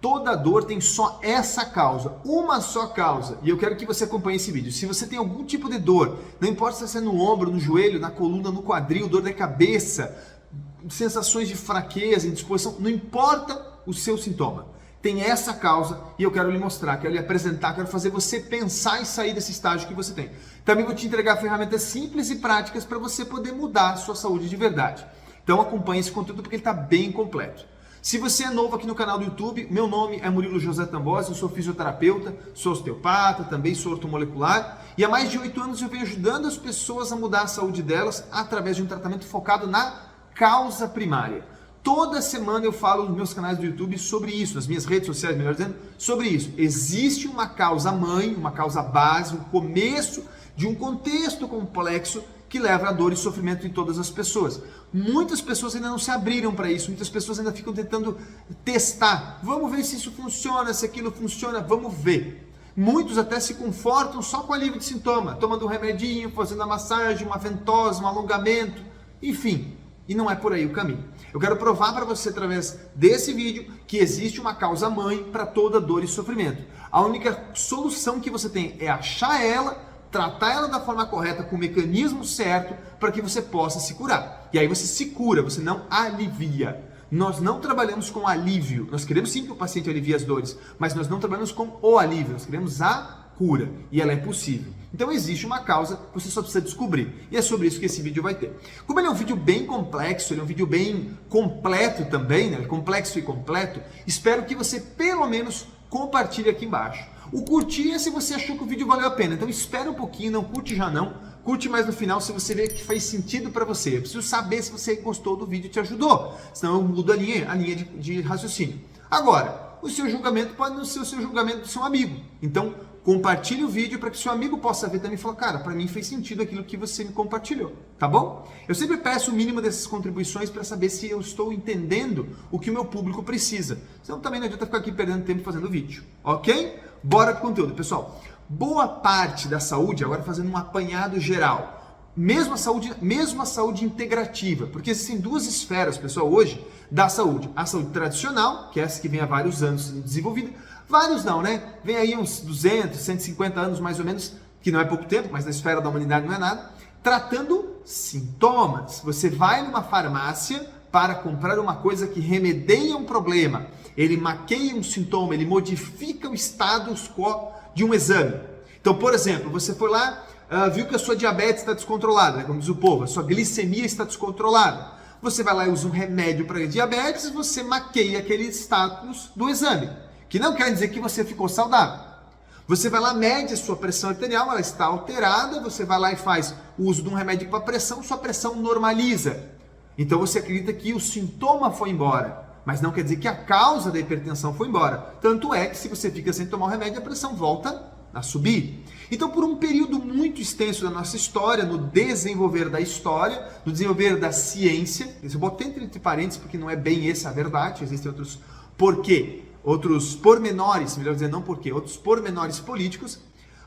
Toda dor tem só essa causa, uma só causa. E eu quero que você acompanhe esse vídeo. Se você tem algum tipo de dor, não importa se é no ombro, no joelho, na coluna, no quadril, dor da cabeça, sensações de fraqueza, indisposição, não importa o seu sintoma. Tem essa causa e eu quero lhe mostrar, quero lhe apresentar, quero fazer você pensar e sair desse estágio que você tem. Também vou te entregar ferramentas simples e práticas para você poder mudar a sua saúde de verdade. Então acompanhe esse conteúdo porque ele está bem completo. Se você é novo aqui no canal do YouTube, meu nome é Murilo José Tambosi, eu sou fisioterapeuta, sou osteopata, também sou ortomolecular e há mais de 8 anos eu venho ajudando as pessoas a mudar a saúde delas através de um tratamento focado na causa primária. Toda semana eu falo nos meus canais do YouTube sobre isso, nas minhas redes sociais, melhor dizendo, sobre isso. Existe uma causa mãe, uma causa base, um começo de um contexto complexo que leva a dor e sofrimento em todas as pessoas. Muitas pessoas ainda não se abriram para isso, muitas pessoas ainda ficam tentando testar. Vamos ver se isso funciona, se aquilo funciona, vamos ver. Muitos até se confortam só com alívio de sintoma, tomando um remedinho, fazendo a massagem, uma ventosa, um alongamento, enfim. E não é por aí o caminho. Eu quero provar para você através desse vídeo que existe uma causa mãe para toda dor e sofrimento. A única solução que você tem é achar ela, tratar ela da forma correta, com o mecanismo certo, para que você possa se curar. E aí você se cura, você não alivia. Nós não trabalhamos com alívio. Nós queremos sim que o paciente alivie as dores, mas nós não trabalhamos com o alívio, nós queremos a cura. E ela é possível. Então existe uma causa, você só precisa descobrir. E é sobre isso que esse vídeo vai ter. Como ele é um vídeo bem complexo, ele é um vídeo bem completo também, né? Complexo e completo, espero que você pelo menos compartilhe aqui embaixo. O curtir é se você achou que o vídeo valeu a pena. Então espera um pouquinho, não curte já não. Curte mais no final se você vê que faz sentido para você. Eu preciso saber se você gostou do vídeo e te ajudou. Senão eu mudo a linha de raciocínio. Agora, o seu julgamento pode não ser o seu julgamento do seu amigo. Então, compartilhe o vídeo para que seu amigo possa ver também e falar, cara, para mim fez sentido aquilo que você me compartilhou, tá bom? Eu sempre peço o mínimo dessas contribuições para saber se eu estou entendendo o que o meu público precisa. Senão também não adianta ficar aqui perdendo tempo fazendo vídeo, ok? Bora pro conteúdo, pessoal. Boa parte da saúde, agora fazendo um apanhado geral, mesmo a saúde integrativa, porque existem duas esferas, pessoal, hoje, da saúde. A saúde tradicional, que é essa que vem há vários anos sendo desenvolvida, vários não, né? Vem aí uns 200, 150 anos mais ou menos, que não é pouco tempo, mas na esfera da humanidade não é nada, tratando sintomas. Você vai numa farmácia para comprar uma coisa que remedeia um problema, ele maqueia um sintoma, ele modifica o status quo de um exame. Então, por exemplo, você foi lá, viu que a sua diabetes está descontrolada, né? Como diz o povo, a sua glicemia está descontrolada. Você vai lá e usa um remédio para diabetes, você maqueia aquele status do exame, que não quer dizer que você ficou saudável. Você vai lá, mede a sua pressão arterial, ela está alterada, você vai lá e faz o uso de um remédio para pressão, sua pressão normaliza. Então você acredita que o sintoma foi embora, mas não quer dizer que a causa da hipertensão foi embora. Tanto é que se você fica sem tomar o remédio, a pressão volta a subir. Então, por um período muito extenso da nossa história, no desenvolver da história, no desenvolver da ciência, eu botei entre parênteses porque não é bem essa a verdade, existem outros porquê, outros pormenores, melhor dizer, não porquê, outros pormenores políticos,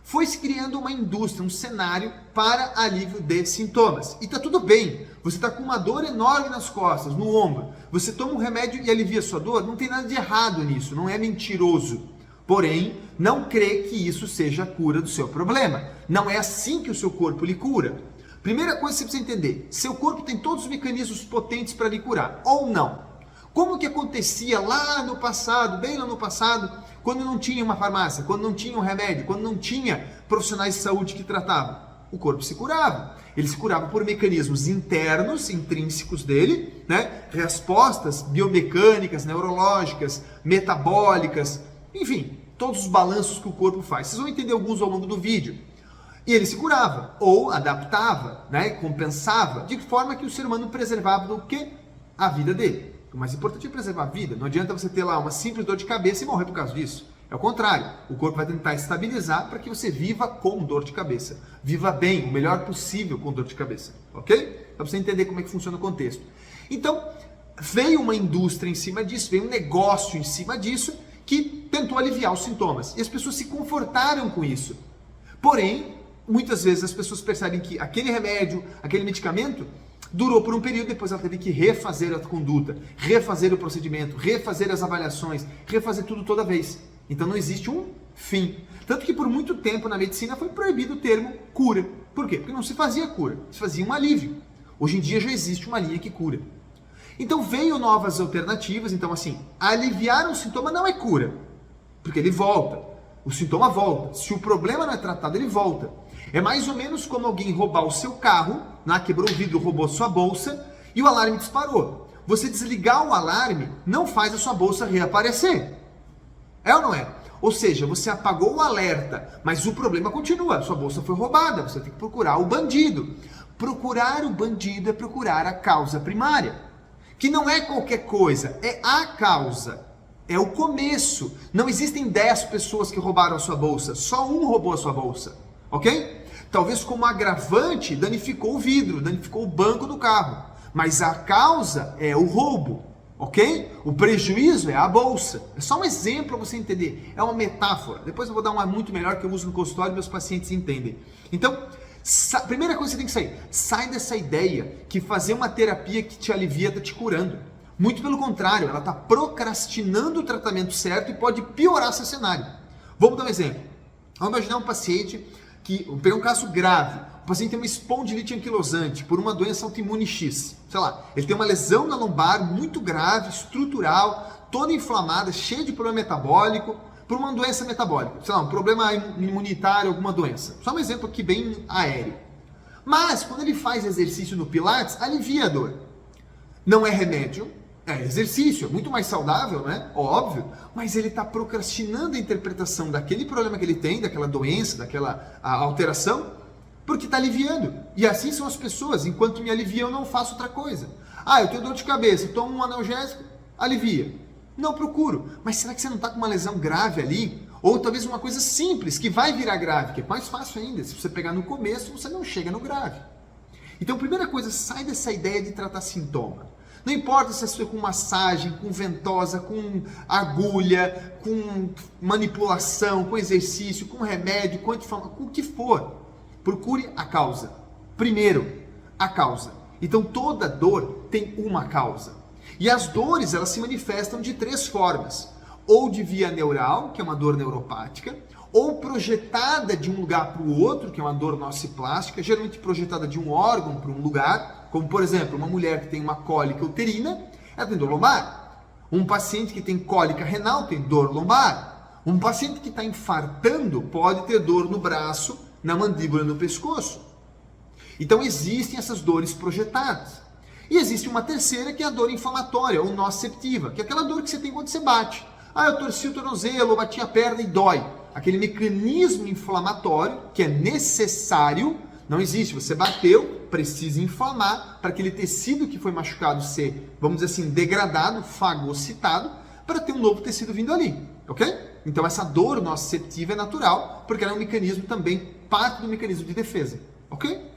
foi se criando uma indústria, um cenário para alívio de sintomas. E tá tudo bem, você está com uma dor enorme nas costas, no ombro, você toma um remédio e alivia a sua dor, não tem nada de errado nisso, não é mentiroso. Porém, não crê que isso seja a cura do seu problema. Não é assim que o seu corpo lhe cura. Primeira coisa que você precisa entender, seu corpo tem todos os mecanismos potentes para lhe curar, ou não. Como que acontecia lá no passado, bem lá no passado, quando não tinha uma farmácia, quando não tinha um remédio, quando não tinha profissionais de saúde que tratavam? O corpo se curava. Ele se curava por mecanismos internos, intrínsecos dele, né? Respostas biomecânicas, neurológicas, metabólicas, enfim, todos os balanços que o corpo faz. Vocês vão entender alguns ao longo do vídeo. E ele se curava, ou adaptava, né? Compensava, de forma que o ser humano preservava do quê? A vida dele. O mais importante é preservar a vida. Não adianta você ter lá uma simples dor de cabeça e morrer por causa disso. É o contrário. O corpo vai tentar estabilizar para que você viva com dor de cabeça. Viva bem, o melhor possível com dor de cabeça. Ok? Para você entender como é que funciona o contexto. Então, veio uma indústria em cima disso, veio um negócio em cima disso que tentou aliviar os sintomas. E as pessoas se confortaram com isso. Porém, muitas vezes as pessoas percebem que aquele remédio, aquele medicamento, Durou por um período, depois ela teve que refazer a conduta, refazer o procedimento, refazer as avaliações, refazer tudo toda vez. Então não existe um fim. Tanto que por muito tempo na medicina foi proibido o termo cura. Por quê? Porque não se fazia cura, se fazia um alívio. Hoje em dia já existe uma linha que cura. Então veio novas alternativas, então assim, aliviar um sintoma não é cura, porque ele volta, o sintoma volta. Se o problema não é tratado, ele volta. É mais ou menos como alguém roubar o seu carro, né? Quebrou o vidro, roubou sua bolsa e o alarme disparou. Você desligar o alarme não faz a sua bolsa reaparecer. É ou não é? Ou seja, você apagou o alerta, mas o problema continua. Sua bolsa foi roubada, você tem que procurar o bandido. Procurar o bandido é procurar a causa primária, que não é qualquer coisa, é a causa. É o começo. Não existem 10 pessoas que roubaram a sua bolsa, só um roubou a sua bolsa, ok? Talvez como agravante danificou o vidro, danificou o banco do carro, mas a causa é o roubo, ok? O prejuízo é a bolsa. É só um exemplo para você entender, é uma metáfora. Depois eu vou dar uma muito melhor que eu uso no consultório e meus pacientes entendem. Então, primeira coisa que você tem que sair, sai dessa ideia que fazer uma terapia que te alivia está te curando. Muito pelo contrário, ela está procrastinando o tratamento certo e pode piorar seu cenário. Vamos dar um exemplo. Vamos imaginar um paciente que, vou pegar um caso grave, o paciente tem uma espondilite anquilosante por uma doença autoimune X. Sei lá, ele tem uma lesão na lombar muito grave, estrutural, toda inflamada, cheia de problema metabólico, por uma doença metabólica. Sei lá, um problema imunitário, alguma doença. Só um exemplo aqui bem aéreo. Mas, quando ele faz exercício no Pilates, alivia a dor. Não é remédio, é exercício, é muito mais saudável, né? Óbvio, mas ele está procrastinando a interpretação daquele problema que ele tem, daquela doença, daquela alteração, porque está aliviando. E assim são as pessoas, enquanto me alivia eu não faço outra coisa. Ah, eu tenho dor de cabeça, tomo um analgésico, alivia. Não procuro. Mas será que você não está com uma lesão grave ali? Ou talvez uma coisa simples, que vai virar grave, que é mais fácil ainda. Se você pegar no começo, você não chega no grave. Então, primeira coisa, sai dessa ideia de tratar sintoma. Não importa se é com massagem, com ventosa, com agulha, com manipulação, com exercício, com remédio, com o que for. Procure a causa. Primeiro, a causa. Então, toda dor tem uma causa. E as dores, elas se manifestam de 3 formas. Ou de via neural, que é uma dor neuropática, ou projetada de um lugar para o outro, que é uma dor nociplástica, geralmente projetada de um órgão para um lugar, como por exemplo, uma mulher que tem uma cólica uterina, ela tem dor lombar. Um paciente que tem cólica renal tem dor lombar. Um paciente que está infartando pode ter dor no braço, na mandíbula e no pescoço. Então existem essas dores projetadas. E existe uma terceira que é a dor inflamatória, ou nociceptiva, que é aquela dor que você tem quando você bate. Ah, eu torci o tornozelo, ou bati a perna e dói. Aquele mecanismo inflamatório que é necessário, não existe. Você bateu, precisa inflamar para aquele tecido que foi machucado ser, vamos dizer assim, degradado, fagocitado, para ter um novo tecido vindo ali, ok? Então essa dor nociceptiva é natural, porque ela é um mecanismo também, parte do mecanismo de defesa, ok?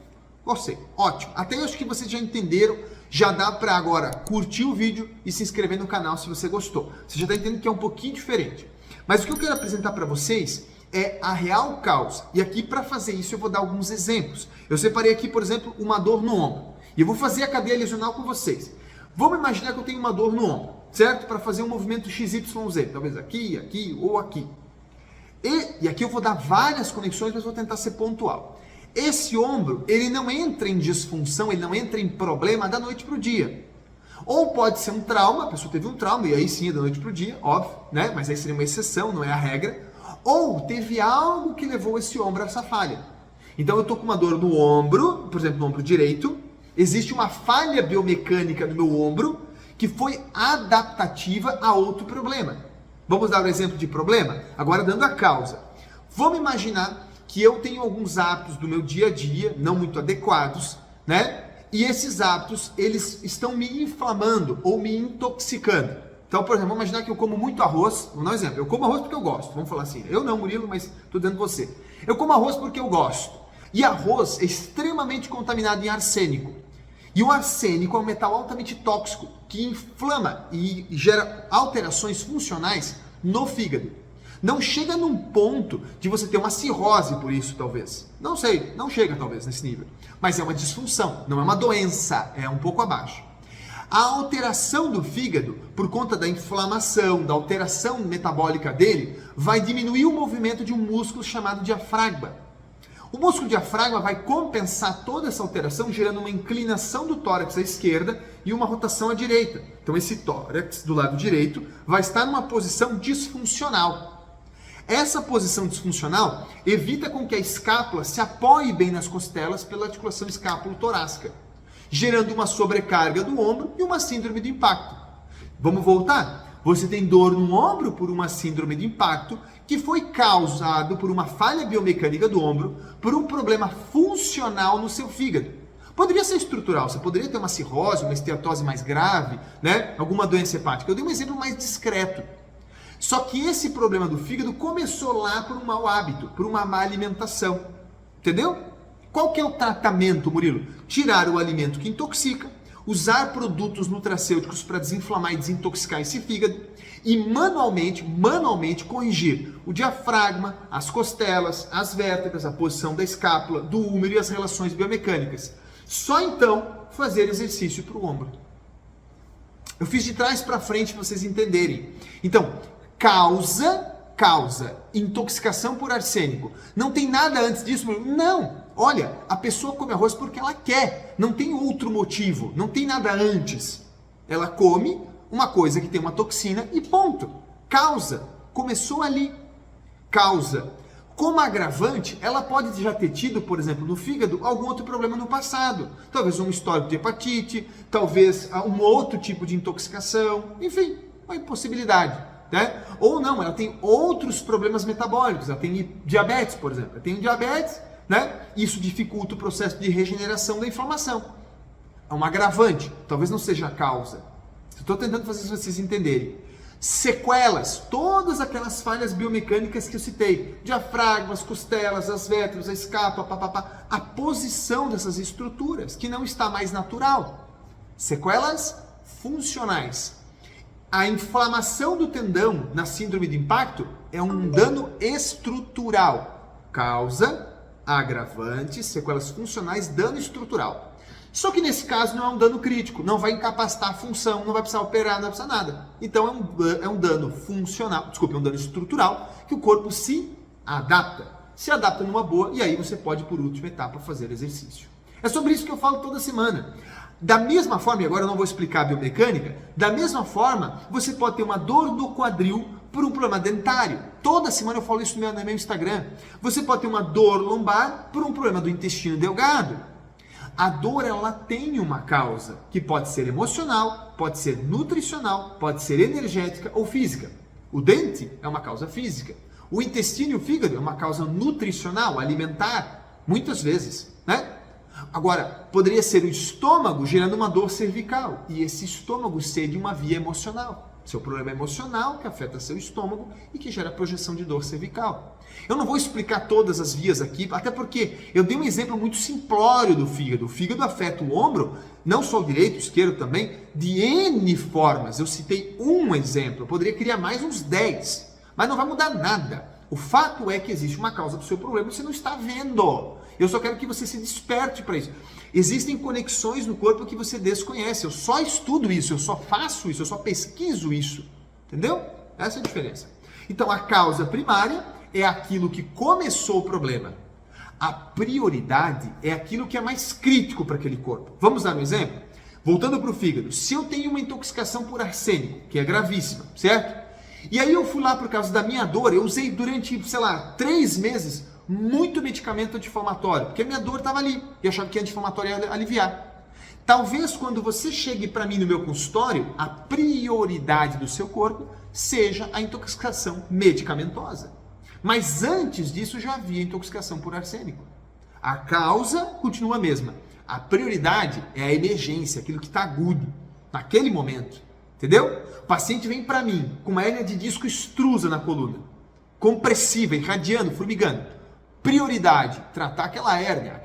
Gostei, ótimo. Até eu acho que vocês já entenderam, já dá para agora curtir o vídeo e se inscrever no canal se você gostou. Você já está entendendo que é um pouquinho diferente. Mas o que eu quero apresentar para vocês é a real causa. E aqui para fazer isso eu vou dar alguns exemplos. Eu separei aqui, por exemplo, uma dor no ombro. E eu vou fazer a cadeia lesional com vocês. Vamos imaginar que eu tenho uma dor no ombro, certo? Para fazer um movimento XYZ. Talvez aqui, aqui ou aqui. E aqui eu vou dar várias conexões, mas vou tentar ser pontual. Esse ombro, ele não entra em disfunção, ele não entra em problema da noite para o dia. Ou pode ser um trauma, a pessoa teve um trauma, e aí sim, da noite para o dia, óbvio, né? Mas aí seria uma exceção, não é a regra. Ou teve algo que levou esse ombro a essa falha. Então eu estou com uma dor no ombro, por exemplo, no ombro direito, existe uma falha biomecânica no meu ombro que foi adaptativa a outro problema. Vamos dar um exemplo de problema? Agora dando a causa. Vamos imaginar que eu tenho alguns hábitos do meu dia a dia, não muito adequados, né? E esses hábitos, eles estão me inflamando ou me intoxicando. Então, por exemplo, vamos imaginar que eu como muito arroz. Vamos dar um exemplo. Eu como arroz porque eu gosto. Vamos falar assim. Eu não, Murilo, mas estou dizendo você. Eu como arroz porque eu gosto. E arroz é extremamente contaminado em arsênico. E o arsênico é um metal altamente tóxico que inflama e gera alterações funcionais no fígado. Não chega num ponto de você ter uma cirrose por isso, talvez. Não sei, não chega talvez nesse nível. Mas é uma disfunção, não é uma doença, é um pouco abaixo. A alteração do fígado, por conta da inflamação, da alteração metabólica dele, vai diminuir o movimento de um músculo chamado diafragma. O músculo diafragma vai compensar toda essa alteração, gerando uma inclinação do tórax à esquerda e uma rotação à direita. Então esse tórax do lado direito vai estar numa posição disfuncional. Essa posição disfuncional evita com que a escápula se apoie bem nas costelas pela articulação escápulo-torácica, gerando uma sobrecarga do ombro e uma síndrome de impacto. Vamos voltar? Você tem dor no ombro por uma síndrome de impacto que foi causado por uma falha biomecânica do ombro, por um problema funcional no seu fígado. Poderia ser estrutural, você poderia ter uma cirrose, uma esteatose mais grave, né? Alguma doença hepática. Eu dei um exemplo mais discreto. Só que esse problema do fígado começou lá por um mau hábito, por uma má alimentação. Entendeu? Qual que é o tratamento, Murilo? Tirar o alimento que intoxica, usar produtos nutracêuticos para desinflamar e desintoxicar esse fígado e manualmente corrigir o diafragma, as costelas, as vértebras, a posição da escápula, do húmero e as relações biomecânicas. Só então fazer exercício para o ombro. Eu fiz de trás para frente para vocês entenderem. Então, causa intoxicação por arsênico. Não tem nada antes disso? Não. Olha, a pessoa come arroz porque ela quer. Não tem outro motivo. Não tem nada antes. Ela come uma coisa que tem uma toxina e ponto. Causa. Começou ali. Causa. Como agravante, ela pode já ter tido, por exemplo, no fígado, algum outro problema no passado. Talvez um histórico de hepatite, talvez um outro tipo de intoxicação. Enfim, uma impossibilidade. Né? Ou não, ela tem outros problemas metabólicos, ela tem diabetes, por exemplo. Ela tem diabetes, né? Isso dificulta o processo de regeneração da inflamação. É um agravante, talvez não seja a causa. Estou tentando fazer vocês entenderem. Sequelas, todas aquelas falhas biomecânicas que eu citei, diafragmas, costelas, as vértebras, a escápula, a posição dessas estruturas que não está mais natural. Sequelas funcionais. A inflamação do tendão na síndrome de impacto é um dano estrutural. Causa, agravante, sequelas funcionais, dano estrutural. Só que nesse caso não é um dano crítico, não vai incapacitar a função, não vai precisar operar, não vai precisar nada. Então é um dano funcional, é um dano estrutural que o corpo se adapta. Se adapta numa boa e aí você pode, por última etapa, fazer exercício. É sobre isso que eu falo toda semana. Da mesma forma, e agora eu não vou explicar a biomecânica, da mesma forma, você pode ter uma dor do quadril por um problema dentário. Toda semana eu falo isso no meu Instagram. Você pode ter uma dor lombar por um problema do intestino delgado. A dor, ela tem uma causa, que pode ser emocional, pode ser nutricional, pode ser energética ou física. O dente é uma causa física. O intestino e o fígado é uma causa nutricional, alimentar, muitas vezes, né? Agora, poderia ser o estômago gerando uma dor cervical e esse estômago ser de uma via emocional. Seu problema emocional que afeta seu estômago e que gera projeção de dor cervical. Eu não vou explicar todas as vias aqui, até porque eu dei um exemplo muito simplório do fígado. O fígado afeta o ombro, não só o direito, o esquerdo também, de N formas. Eu citei um exemplo, eu poderia criar mais uns 10, mas não vai mudar nada. O fato é que existe uma causa do seu problema e você não está vendo. Eu só quero que você se desperte para isso. Existem conexões no corpo que você desconhece. Eu só estudo isso, eu só faço isso, eu só pesquiso isso. Entendeu? Essa é a diferença. Então, a causa primária é aquilo que começou o problema. A prioridade é aquilo que é mais crítico para aquele corpo. Vamos dar um exemplo? Voltando para o fígado. Se eu tenho uma intoxicação por arsênico, que é gravíssima, certo? E aí eu fui lá por causa da minha dor, eu usei durante, 3 meses muito medicamento anti-inflamatório, porque a minha dor estava ali, e eu achava que anti-inflamatório ia aliviar. Talvez quando você chegue para mim no meu consultório, a prioridade do seu corpo seja a intoxicação medicamentosa. Mas antes disso já havia intoxicação por arsênico. A causa continua a mesma. A prioridade é a emergência, aquilo que está agudo, naquele momento. Entendeu? O paciente vem para mim com uma hérnia de disco extrusa na coluna, compressiva, irradiando, formigando. Prioridade, tratar aquela hérnia,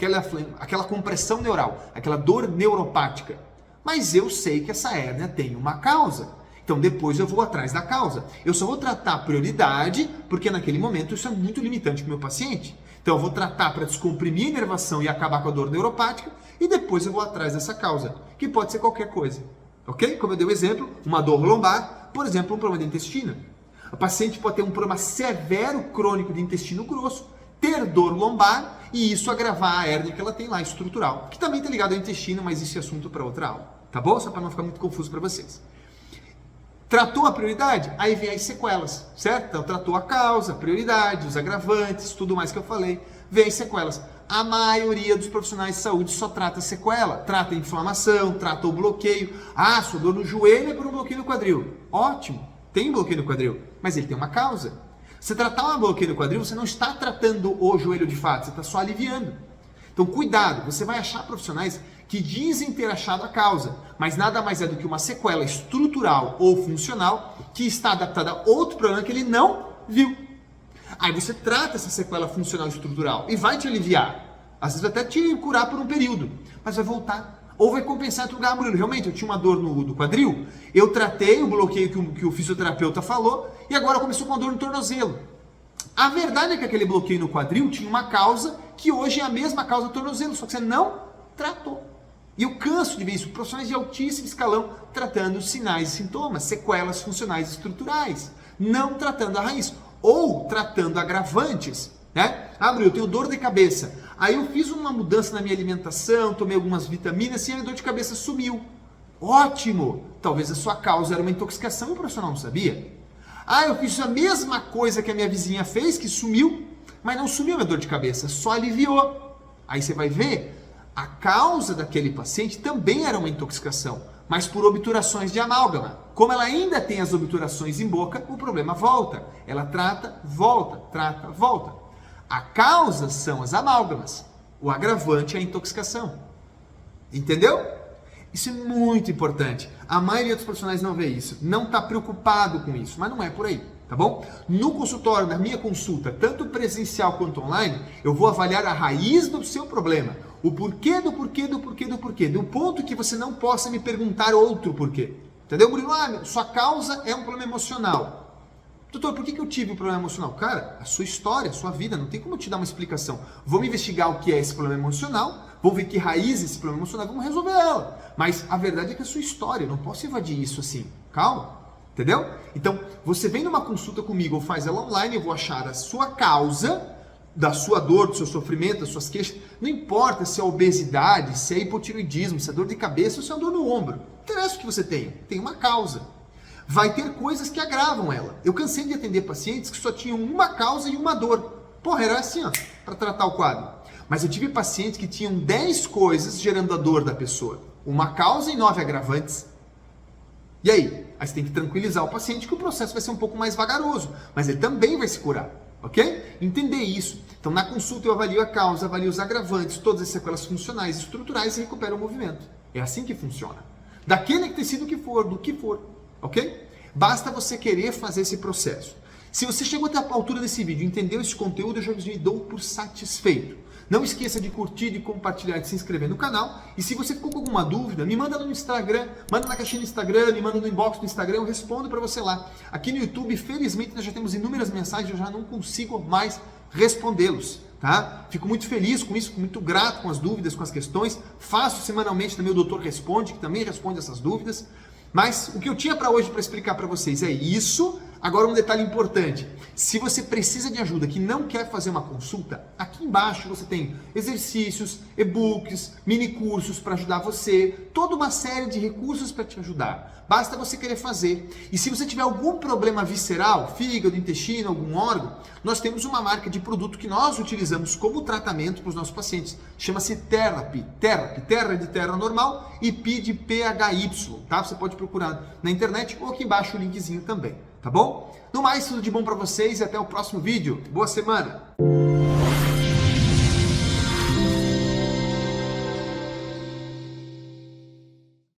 aquela compressão neural, aquela dor neuropática. Mas eu sei que essa hérnia tem uma causa. Então depois eu vou atrás da causa. Eu só vou tratar a prioridade, porque naquele momento isso é muito limitante para o meu paciente. Então eu vou tratar para descomprimir a inervação e acabar com a dor neuropática, e depois eu vou atrás dessa causa, que pode ser qualquer coisa. Ok? Como eu dei o exemplo, uma dor lombar, por exemplo, um problema de intestino. O paciente pode ter um problema severo crônico de intestino grosso, ter dor lombar e isso agravar a hérnia que ela tem lá, estrutural, que também está ligado ao intestino, mas esse é assunto para outra aula. Tá bom? Só para não ficar muito confuso para vocês. Tratou a prioridade? Aí vem as sequelas, certo? Então tratou a causa, a prioridade, os agravantes, tudo mais que eu falei. Vem as sequelas. A maioria dos profissionais de saúde só trata a sequela. Trata a inflamação, trata o bloqueio. Ah, sua dor no joelho é por um bloqueio no quadril. Ótimo, tem bloqueio no quadril, mas ele tem uma causa. Se tratar um bloqueio no quadril, você não está tratando o joelho de fato, você está só aliviando. Então cuidado, você vai achar profissionais que dizem ter achado a causa, mas nada mais é do que uma sequela estrutural ou funcional que está adaptada a outro problema que ele não viu. Aí você trata essa sequela funcional estrutural e vai te aliviar. Às vezes vai até te curar por um período, mas vai voltar. Ou vai compensar em outro lugar. Murilo, realmente eu tinha uma dor no quadril, eu tratei o bloqueio que o fisioterapeuta falou e agora começou com uma dor no tornozelo. A verdade é que aquele bloqueio no quadril tinha uma causa que hoje é a mesma causa do tornozelo, só que você não tratou. E eu canso de ver isso, profissionais de altíssimo escalão tratando sinais e sintomas, sequelas funcionais e estruturais, não tratando a raiz, ou tratando agravantes, né? Ah, Bruno, eu tenho dor de cabeça, aí eu fiz uma mudança na minha alimentação, tomei algumas vitaminas e a dor de cabeça sumiu. Ótimo! Talvez a sua causa era uma intoxicação e o profissional não sabia. Ah, eu fiz a mesma coisa que a minha vizinha fez, que sumiu, mas não sumiu a minha dor de cabeça, só aliviou. Aí você vai ver, a causa daquele paciente também era uma intoxicação, mas por obturações de amálgama. Como ela ainda tem as obturações em boca, o problema volta. Ela trata, volta. A causa são as amálgamas. O agravante é a intoxicação. Entendeu? Isso é muito importante. A maioria dos profissionais não vê isso, não está preocupado com isso, mas não é por aí. Tá bom? No consultório, na minha consulta, tanto presencial quanto online, eu vou avaliar a raiz do seu problema. O porquê do porquê. Do ponto que você não possa me perguntar outro porquê. Entendeu, Murilo? Ah, sua causa é um problema emocional. Doutor, por que eu tive um problema emocional? Cara, a sua história, a sua vida, não tem como eu te dar uma explicação. Vamos investigar o que é esse problema emocional, vamos ver que raiz é esse problema emocional, vamos resolver ela. Mas a verdade é que é a sua história, eu não posso evadir isso assim. Calma. Entendeu? Então, você vem numa consulta comigo ou faz ela online, eu vou achar a sua causa da sua dor, do seu sofrimento, das suas queixas. Não importa se é obesidade, se é hipotiroidismo, se é dor de cabeça ou se é dor no ombro. Não interessa o que você tem uma causa. Vai ter coisas que agravam ela. Eu cansei de atender pacientes que só tinham uma causa e uma dor. Porra, era assim, ó, para tratar o quadro. Mas eu tive pacientes que tinham 10 coisas gerando a dor da pessoa. Uma causa e 9 agravantes. E aí? Aí você tem que tranquilizar o paciente que o processo vai ser um pouco mais vagaroso, mas ele também vai se curar, ok? Entender isso. Então, na consulta eu avalio a causa, avalio os agravantes, todas as sequelas funcionais e estruturais e recupero o movimento. É assim que funciona. Daquele tecido que for, do que for, ok? Basta você querer fazer esse processo. Se você chegou até a altura desse vídeo e entendeu esse conteúdo, eu já me dou por satisfeito. Não esqueça de curtir, de compartilhar, de se inscrever no canal. E se você ficou com alguma dúvida, me manda no Instagram, manda na caixinha do Instagram, me manda no inbox do Instagram, eu respondo para você lá. Aqui no YouTube, felizmente, nós já temos inúmeras mensagens, eu já não consigo mais respondê-los, tá? Fico muito feliz com isso, fico muito grato com as dúvidas, com as questões. Faço semanalmente também o Doutor Responde, que também responde essas dúvidas. Mas o que eu tinha para hoje para explicar para vocês é isso. Agora um detalhe importante, se você precisa de ajuda, que não quer fazer uma consulta, aqui embaixo você tem exercícios, e-books, mini cursos para ajudar você, toda uma série de recursos para te ajudar. Basta você querer fazer. E se você tiver algum problema visceral, fígado, intestino, algum órgão, nós temos uma marca de produto que nós utilizamos como tratamento para os nossos pacientes. Chama-se Therapy. Terra de terra normal e Pi de PHY, tá? Você pode procurar na internet ou aqui embaixo o linkzinho também. Tá bom? No mais, tudo de bom para vocês e até o próximo vídeo. Boa semana!